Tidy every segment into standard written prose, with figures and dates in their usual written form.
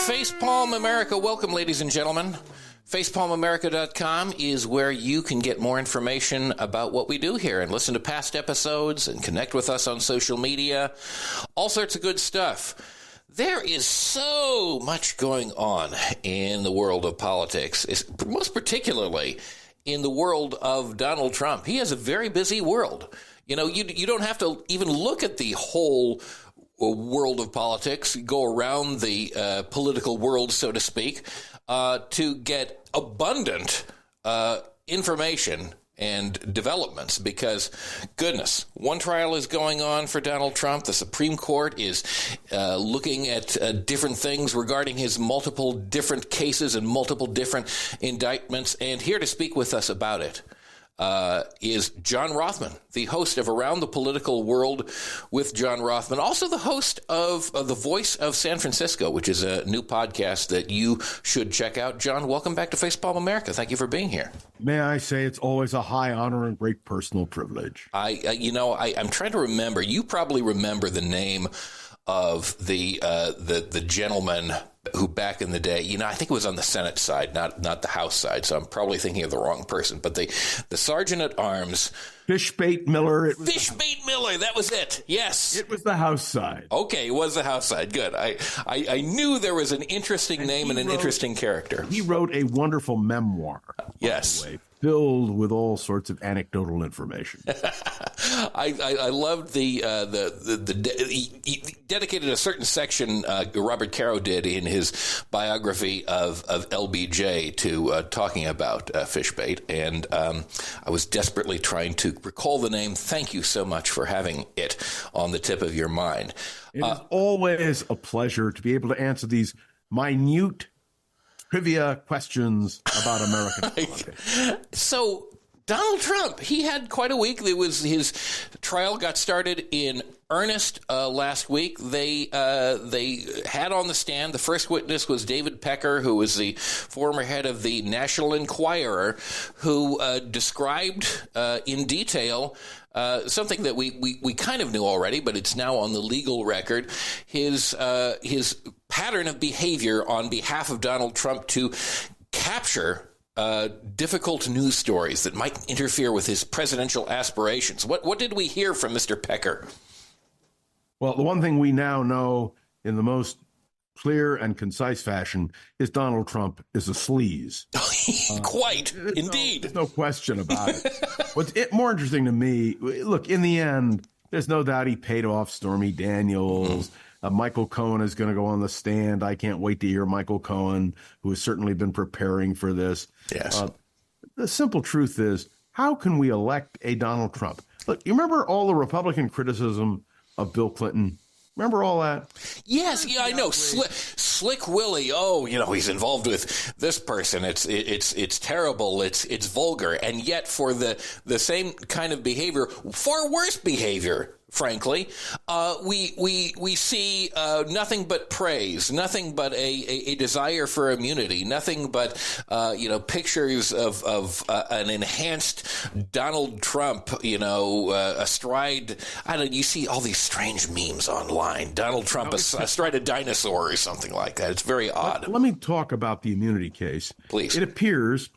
Facepalm America, welcome, ladies and gentlemen. FacepalmAmerica.com is where you can get more information about what we do here and listen to past episodes and connect with us on social media. All sorts of good stuff. There is so much going on in the world of politics, most particularly in the world of Donald Trump. He has a very busy world. You know, you don't have to even look at the whole world of politics, go around the political world, so to speak, to get abundant information and developments because, goodness, one trial is going on for Donald Trump. The Supreme Court is looking at different things regarding his multiple different cases and multiple different indictments. And here to speak with us about it is John Rothmann, the host of Around the Political World with John Rothmann, also the host of The Voice of San Francisco, which is a new podcast that you should check out. John, welcome back to Facepalm America. Thank you for being here. May I say it's always a high honor and great personal privilege. I'm trying to remember. You probably remember the name of the gentleman who back in the day, I think it was on the Senate side, not the House side, so I'm probably thinking of the wrong person, but the Sergeant at Arms. Fishbait Miller. Fishbait Miller, that was it, yes. It was the House side. Okay, it was the House side, good. I knew there was an interesting name and an interesting character. He wrote a wonderful memoir. Yes. Filled with all sorts of anecdotal information. I loved he dedicated a certain section Robert Caro did in his biography of LBJ to talking about Fishbait, and I was desperately trying to recall the name. Thank you so much for having it on the tip of your mind. It is always a pleasure to be able to answer these minute trivia questions about American politics. So Donald Trump, he had quite a week. His trial got started in earnest last week. They had on the stand, the first witness was David Pecker, who was the former head of the National Enquirer, who described in detail something that we kind of knew already, but it's now on the legal record, his pattern of behavior on behalf of Donald Trump to capture difficult news stories that might interfere with his presidential aspirations. What did we hear from Mr. Pecker? Well, the one thing we now know in the most clear and concise fashion is Donald Trump is a sleaze. Quite, indeed. There's no question about it. What's more interesting to me, look, in the end, there's no doubt he paid off Stormy Daniels. Michael Cohen is going to go on the stand. I can't wait to hear Michael Cohen, who has certainly been preparing for this. Yes. The simple truth is, how can we elect a Donald Trump? Look, you remember all the Republican criticism of Bill Clinton? Remember all that? Yes, yeah, I know. Slick Willie. Oh, he's involved with this person. It's terrible. It's vulgar, and yet for the same kind of behavior, far worse behavior. Frankly, we see nothing but praise, nothing but a desire for immunity, nothing but pictures of an enhanced Donald Trump, astride. I don't know. You see all these strange memes online. Donald Trump astride a dinosaur or something like that. It's very odd. Let me talk about the immunity case, please. It appears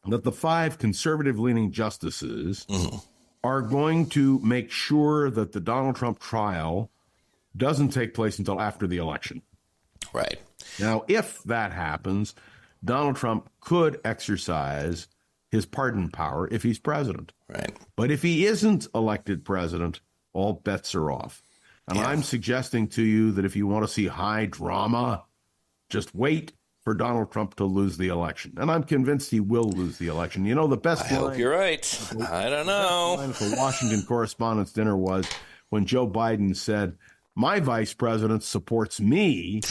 that the 5 conservative-leaning justices. Mm-hmm. Are going to make sure that the Donald Trump trial doesn't take place until after the election. Right. Now, if that happens, Donald Trump could exercise his pardon power if he's president. Right. But if he isn't elected president, all bets are off. And I'm suggesting to you that if you want to see high drama, just wait for Donald Trump to lose the election. And I'm convinced he will lose the election. The best I hope you're right. I don't know. The line at the Washington Correspondents' Dinner was when Joe Biden said, "My vice president supports me,"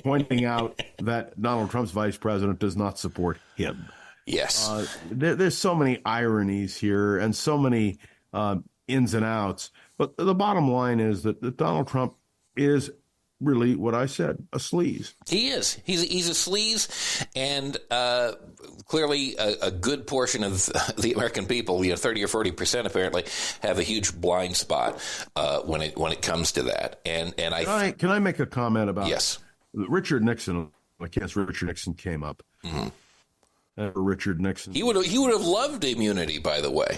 pointing out that Donald Trump's vice president does not support him. Yes. There's so many ironies here and so many ins and outs. But the bottom line is that Donald Trump is really what I said, a sleaze. He is. He's a sleaze, and clearly a good portion of the American people, 30 or 40% apparently, have a huge blind spot when it comes to that. And can I make a comment about yes, Richard Nixon? I guess Richard Nixon came up. Mm-hmm. Richard Nixon. He would have loved immunity, by the way.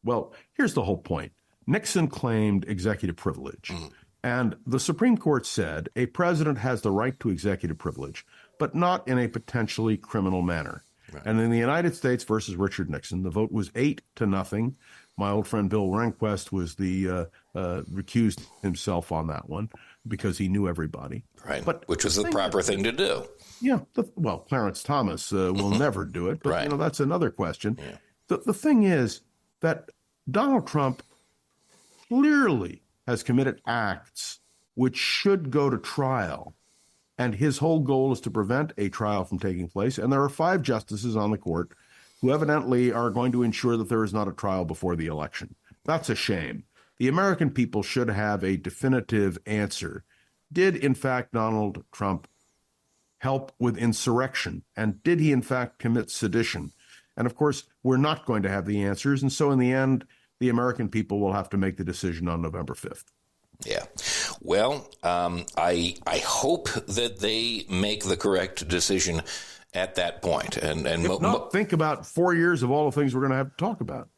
Well, here's the whole point. Nixon claimed executive privilege. Mm-hmm. And the Supreme Court said a president has the right to executive privilege, but not in a potentially criminal manner. Right. And in the United States versus Richard Nixon, the vote was 8-0. My old friend Bill Rehnquist was recused himself on that one because he knew everybody. Right, which was the proper thing to do. Yeah. Well, Clarence Thomas will never do it, but right. That's another question. Yeah. The thing is that Donald Trump clearly has committed acts which should go to trial. And his whole goal is to prevent a trial from taking place. And there are 5 justices on the court who evidently are going to ensure that there is not a trial before the election. That's a shame. The American people should have a definitive answer. Did, in fact, Donald Trump help with insurrection? And did he, in fact, commit sedition? And, of course, we're not going to have the answers. And so, in the end, the American people will have to make the decision on November 5th. Yeah. Well, I hope that they make the correct decision at that point. And if not, think about 4 years of all the things we're going to have to talk about.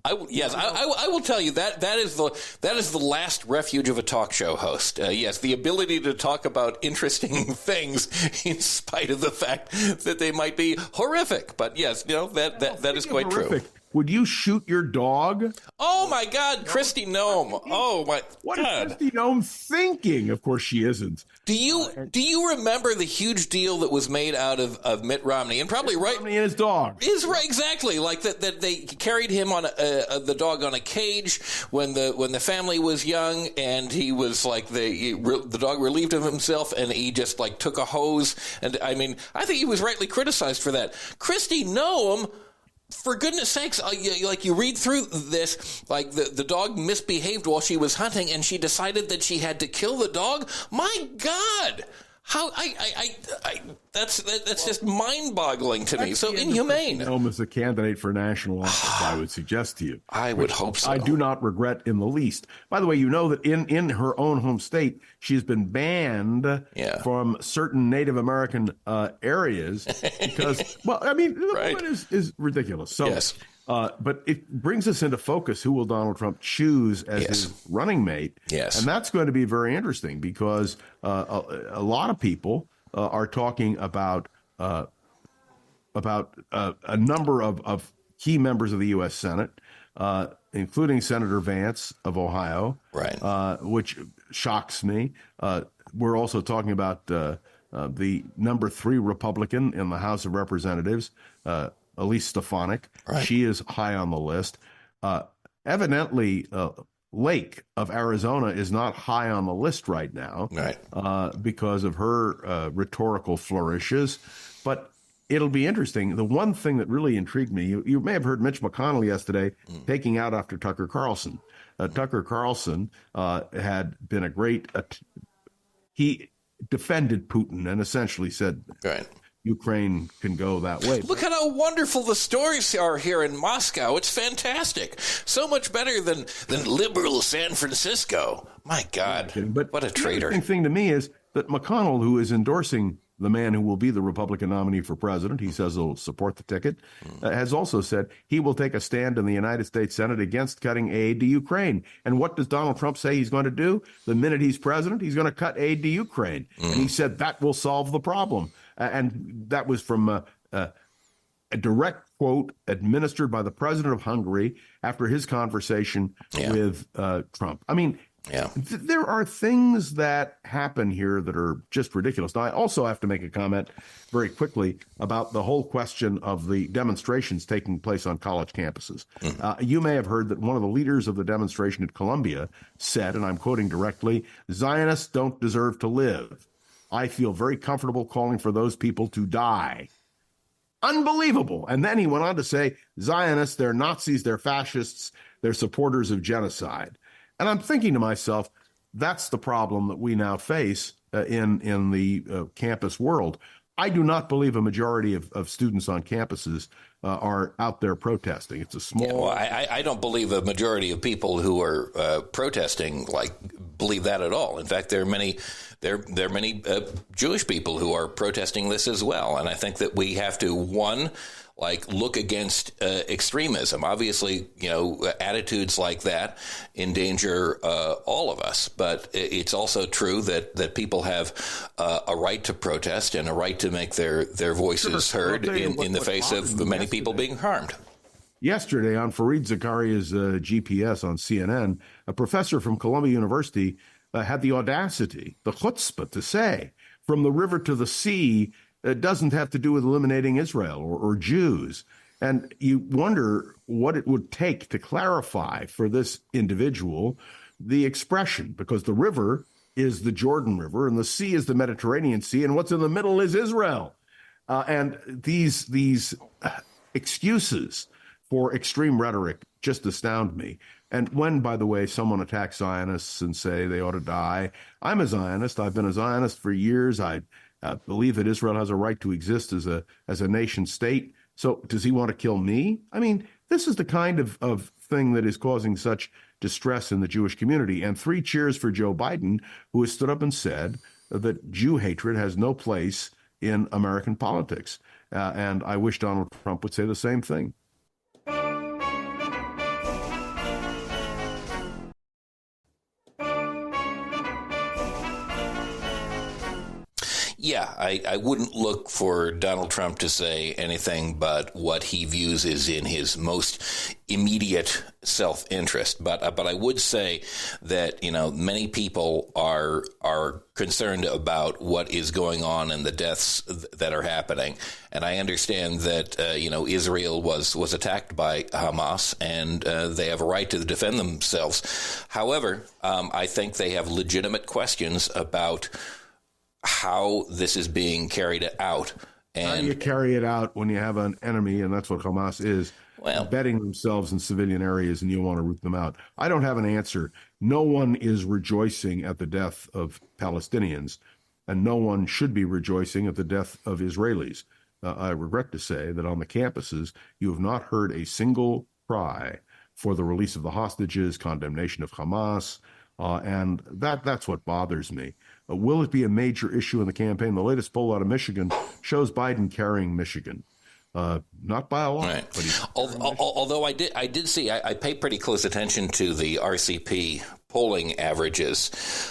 I will tell you that is the last refuge of a talk show host. Yes, the ability to talk about interesting things in spite of the fact that they might be horrific. But yes, that is quite horrific. True. Would you shoot your dog? Oh, my God, Kristi Noem. Oh, my what God. What is Kristi Noem thinking? Of course she isn't. Do you remember the huge deal that was made out of Mitt Romney? And probably Mitt Romney and his dog. Is right, exactly. Like that they carried him on the dog on a cage when the family was young, and he was like the dog relieved of himself, and he just like took a hose. And I mean, I think he was rightly criticized for that. Kristi Noem, for goodness sakes, you read through this, like the dog misbehaved while she was hunting, and she decided that she had to kill the dog. My God, how that's just mind-boggling to me. So inhumane. Noem is a candidate for national office, I would suggest to you. I would hope so. I do not regret in the least. By the way, you know that in her own home state, she's been banned from certain Native American areas because, well, I mean, the woman is ridiculous. So, yes. But it brings us into focus. Who will Donald Trump choose as his running mate? Yes. And that's going to be very interesting because a lot of people are talking about a number of key members of the U.S. Senate, including Senator Vance of Ohio, which shocks me. We're also talking about the number 3 Republican in the House of Representatives, Elise Stefanik. Right. She is high on the list. Evidently, Lake of Arizona is not high on the list right now because of her rhetorical flourishes. But it'll be interesting. The one thing that really intrigued me, you may have heard Mitch McConnell yesterday taking out after Tucker Carlson. Tucker Carlson had been a great he defended Putin and essentially said Ukraine can go that way. Look at how wonderful the stories are here in Moscow. It's fantastic. So much better than liberal San Francisco. My God, what a traitor. The interesting thing to me is that McConnell, who is endorsing the man who will be the Republican nominee for president, he says he'll support the ticket, has also said he will take a stand in the United States Senate against cutting aid to Ukraine. And what does Donald Trump say he's going to do? The minute he's president, he's going to cut aid to Ukraine. And he said that will solve the problem. And that was from a direct quote administered by the president of Hungary after his conversation with Trump. I mean, there are things that happen here that are just ridiculous. Now, I also have to make a comment very quickly about the whole question of the demonstrations taking place on college campuses. You may have heard that one of the leaders of the demonstration at Columbia said, and I'm quoting directly, "Zionists don't deserve to live. I feel very comfortable calling for those people to die." Unbelievable. And then he went on to say, Zionists, they're Nazis, they're fascists, they're supporters of genocide. And I'm thinking to myself, that's the problem that we now face in the campus world. I do not believe a majority of students on campuses are out there protesting. It's a small. Yeah, well, I don't believe a majority of people who are protesting believe that at all. In fact, there are many Jewish people who are protesting this as well. And I think that we have to look against extremism. Obviously, attitudes like that endanger all of us. But it's also true that people have a right to protest and a right to make their voices heard in the face of many people being harmed. Yesterday on Fareed Zakaria's GPS on CNN, a professor from Columbia University had the audacity, the chutzpah, to say, from the river to the sea, it doesn't have to do with eliminating Israel or Jews. And you wonder what it would take to clarify for this individual the expression, because the river is the Jordan River and the sea is the Mediterranean Sea, and what's in the middle is Israel. And these excuses for extreme rhetoric just astound me. And when, by the way, someone attacks Zionists and say they ought to die, I'm a Zionist. I've been a Zionist for years. I believe that Israel has a right to exist as a nation state. So does he want to kill me? I mean, this is the kind of thing that is causing such distress in the Jewish community. And 3 cheers for Joe Biden, who has stood up and said that Jew hatred has no place in American politics. And I wish Donald Trump would say the same thing. Yeah, I wouldn't look for Donald Trump to say anything but what he views is in his most immediate self-interest. But I would say that, many people are concerned about what is going on and the deaths that are happening. And I understand that, Israel was attacked by Hamas, and they have a right to defend themselves. However, I think they have legitimate questions about how this is being carried out. And how do you carry it out when you have an enemy, and that's what Hamas is, embedding themselves in civilian areas, and you want to root them out? I don't have an answer. No one is rejoicing at the death of Palestinians, and no one should be rejoicing at the death of Israelis. I regret to say that on the campuses, you have not heard a single cry for the release of the hostages, condemnation of Hamas, and that's what bothers me. Will it be a major issue in the campaign? The latest poll out of Michigan shows Biden carrying Michigan. Not by a lot. Right. But although I did see, I pay pretty close attention to the RCP polling averages,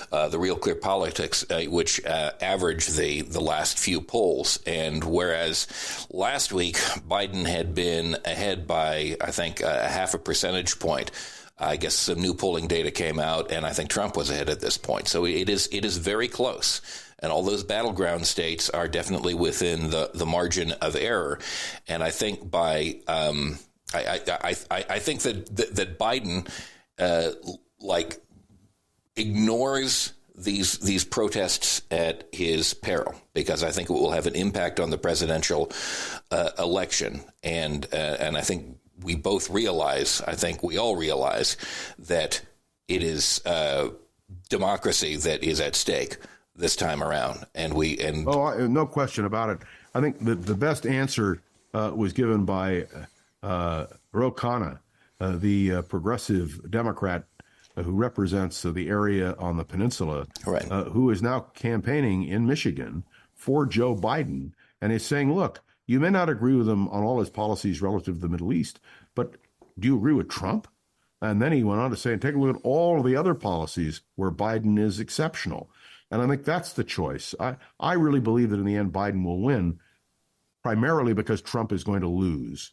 the Real Clear Politics, which average the last few polls. And whereas last week Biden had been ahead by, I think, a half a percentage point, I guess some new polling data came out, and I think Trump was ahead at this point. So it is very close. And all those battleground states are definitely within the margin of error. And I think I think that Biden ignores these protests at his peril, because I think it will have an impact on the presidential election. And I think we both realize, I think we all realize, that it is democracy that is at stake this time around. No question about it. I think the best answer was given by Rothmann, the progressive Democrat who represents the area on the peninsula, right, who is now campaigning in Michigan for Joe Biden, and is saying, look, you may not agree with him on all his policies relative to the Middle East, but do you agree with Trump? And then he went on to say, take a look at all of the other policies where Biden is exceptional. And I think that's the choice. I really believe that in the end, Biden will win, primarily because Trump is going to lose.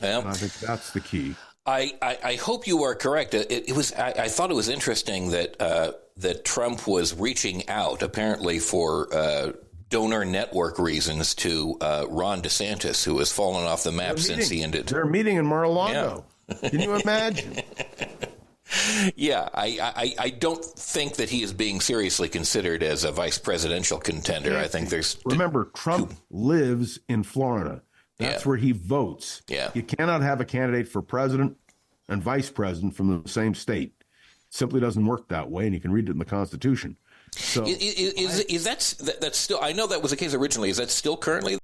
Yeah. And I think that's the key. I hope you are correct. I thought it was interesting that Trump was reaching out, apparently for donor network reasons, to Ron DeSantis, who has fallen off the map since he ended. They're meeting in Mar-a-Lago. Yeah. Can you imagine? Yeah, I don't think that he is being seriously considered as a vice presidential contender. Yeah. I think there's... Remember, Trump lives in Florida. That's where he votes. Yeah. You cannot have a candidate for president and vice president from the same state. simply doesn't work that way, and you can read it in the Constitution. So is that's still? I know that was the case originally. Is that still currently